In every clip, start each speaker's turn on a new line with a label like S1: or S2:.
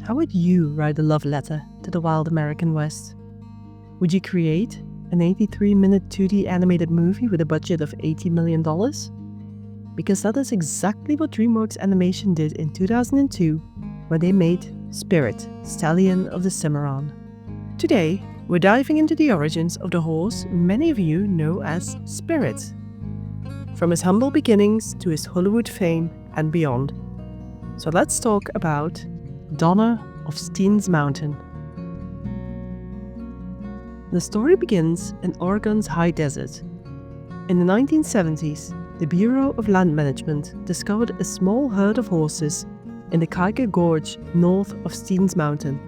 S1: How would you write a love letter to the wild American West? Would you create an 83-minute 2D animated movie with a budget of $80 million? Because that is exactly what Dreamworks Animation did in 2002 when they made Spirit, Stallion of the Cimarron. Today, we're diving into the origins of the horse many of you know as Spirit. From his humble beginnings to his Hollywood fame and beyond. So let's talk about Donner of Steens Mountain. The story begins in Oregon's high desert. In the 1970s, the Bureau of Land Management discovered a small herd of horses in the Kiger Gorge north of Steens Mountain.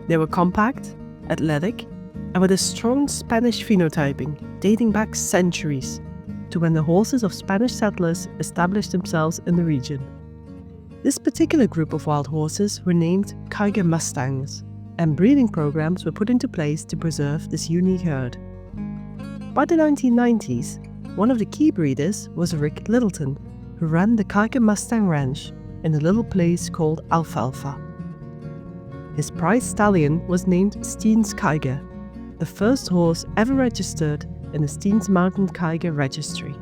S1: They were compact, athletic, and with a strong Spanish phenotyping dating back centuries to when the horses of Spanish settlers established themselves in the region. This particular group of wild horses were named Kiger Mustangs, and breeding programs were put into place to preserve this unique herd. By the 1990s, one of the key breeders was Rick Littleton, who ran the Kiger Mustang Ranch in a little place called Alfalfa. His prize stallion was named Steens Kiger, the first horse ever registered in the Steens Mountain Kiger Registry.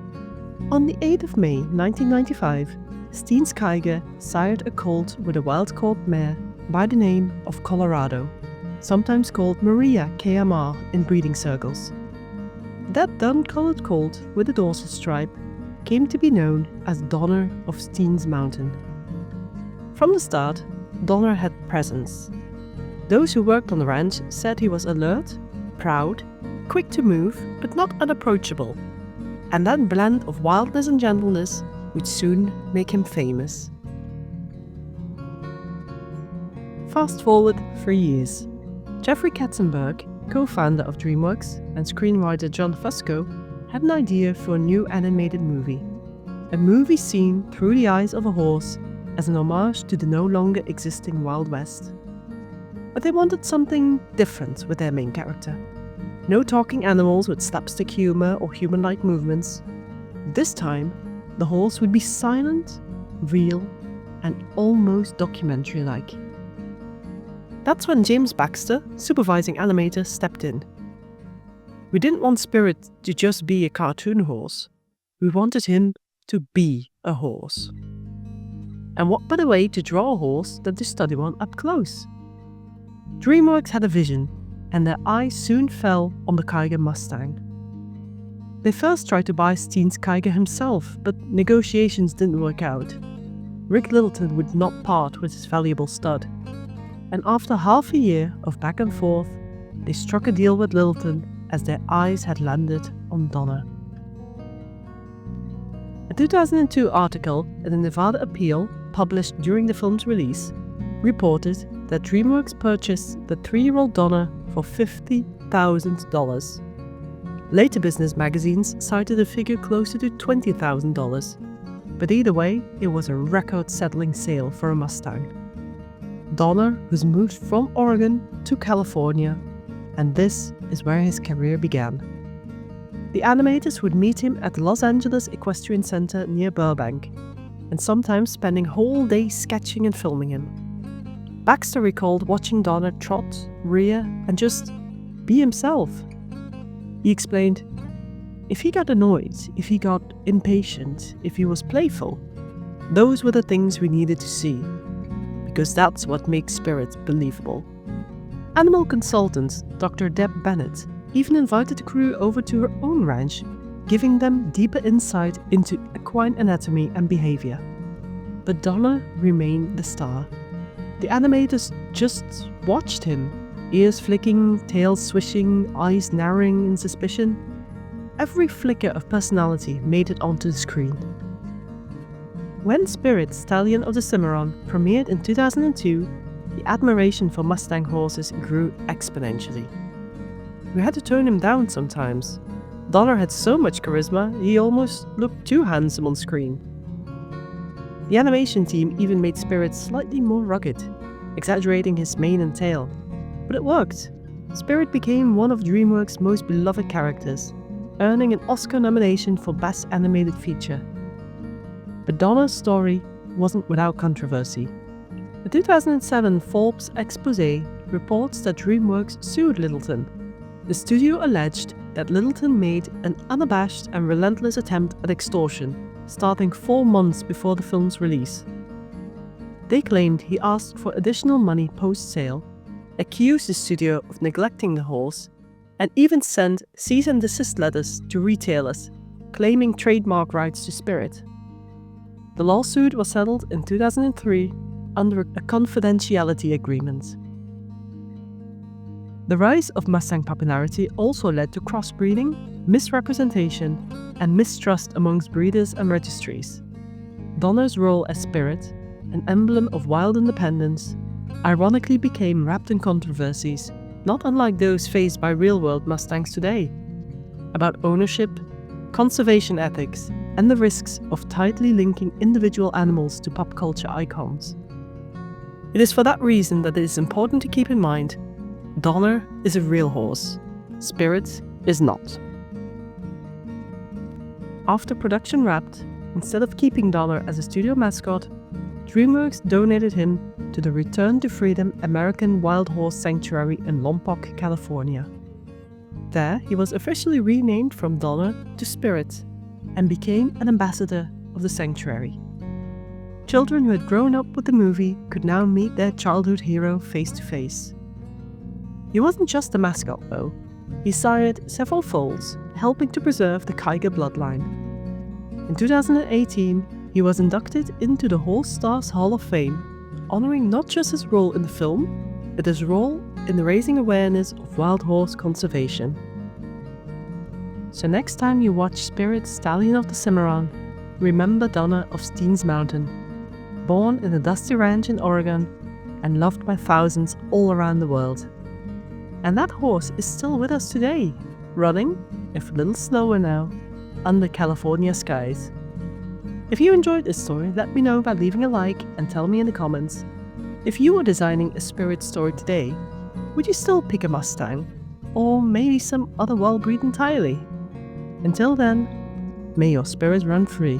S1: On the 8th of May 1995, Steens Kiger sired a colt with a wild-caught mare by the name of Colorado, sometimes called Maria KMR in breeding circles. That dun-colored colt with a dorsal stripe came to be known as Donner of Steens Mountain. From the start, Donner had presence. Those who worked on the ranch said he was alert, proud, quick to move, but not unapproachable, and that blend of wildness and gentleness would soon make him famous. Fast forward 3 years. Jeffrey Katzenberg, co-founder of Dreamworks, and screenwriter John Fusco had an idea for a new animated movie. A movie seen through the eyes of a horse as an homage to the no longer existing Wild West. But they wanted something different with their main character. No talking animals with slapstick humor or human-like movements. This time, the horse would be silent, real, and almost documentary-like. That's when James Baxter, supervising animator, stepped in. We didn't want Spirit to just be a cartoon horse. We wanted him to be a horse. And what better way to draw a horse than to study one up close? Dreamworks had a vision, and their eyes soon fell on the Kiger Mustang. They first tried to buy Steens Kiger himself, but negotiations didn't work out. Rick Littleton would not part with his valuable stud. And after half a year of back and forth, they struck a deal with Littleton as their eyes had landed on Donner. A 2002 article in the Nevada Appeal, published during the film's release, reported that Dreamworks purchased the 3-year-old Donner for $50,000. Later business magazines cited a figure closer to $20,000, but either way, it was a record-settling sale for a Mustang. Donner was moved from Oregon to California, and this is where his career began. The animators would meet him at the Los Angeles Equestrian Center near Burbank, and sometimes spending whole days sketching and filming him. Baxter recalled watching Donner trot, rear, and just be himself. He explained, if he got annoyed, if he got impatient, if he was playful, those were the things we needed to see, because that's what makes Spirit believable. Animal consultant Dr. Deb Bennett even invited the crew over to her own ranch, giving them deeper insight into equine anatomy and behavior. But Donner remained the star. The animators just watched him, ears flicking, tails swishing, eyes narrowing in suspicion. Every flicker of personality made it onto the screen. When Spirit, Stallion of the Cimarron premiered in 2002, the admiration for Mustang horses grew exponentially. We had to tone him down sometimes. Donner had so much charisma, he almost looked too handsome on screen. The animation team even made Spirit slightly more rugged, exaggerating his mane and tail. But it worked. Spirit became one of Dreamworks' most beloved characters, earning an Oscar nomination for Best Animated Feature. But Donner's story wasn't without controversy. The 2007 Forbes expose reports that DreamWorks sued Littleton. The studio alleged that Littleton made an unabashed and relentless attempt at extortion, starting 4 months before the film's release. They claimed he asked for additional money post-sale, accused the studio of neglecting the horse, and even sent cease and desist letters to retailers, claiming trademark rights to Spirit. The lawsuit was settled in 2003 under a confidentiality agreement. The rise of Mustang popularity also led to crossbreeding, misrepresentation, and mistrust amongst breeders and registries. Donner's role as Spirit, an emblem of wild independence, ironically became wrapped in controversies, not unlike those faced by real-world Mustangs today, about ownership, conservation ethics, and the risks of tightly linking individual animals to pop culture icons. It is for that reason that it is important to keep in mind, Donner is a real horse, Spirit is not. After production wrapped, instead of keeping Donner as a studio mascot, DreamWorks donated him to the Return to Freedom American Wild Horse Sanctuary in Lompoc, California. There, he was officially renamed from Donner to Spirit and became an ambassador of the sanctuary. Children who had grown up with the movie could now meet their childhood hero face to face. He wasn't just a mascot, though. He sired several foals, helping to preserve the Kiger bloodline. In 2018, he was inducted into the Horse Stars Hall of Fame, honoring not just his role in the film, but his role in raising awareness of wild horse conservation. So next time you watch Spirit's Stallion of the Cimarron, remember Donner of Steens Mountain, born in a dusty ranch in Oregon and loved by thousands all around the world. And that horse is still with us today, running, if a little slower now, under California skies. If you enjoyed this story, let me know by leaving a like and tell me in the comments. If you were designing a Spirit story today, would you still pick a Mustang? Or maybe some other wild breed entirely? Until then, may your Spirit run free.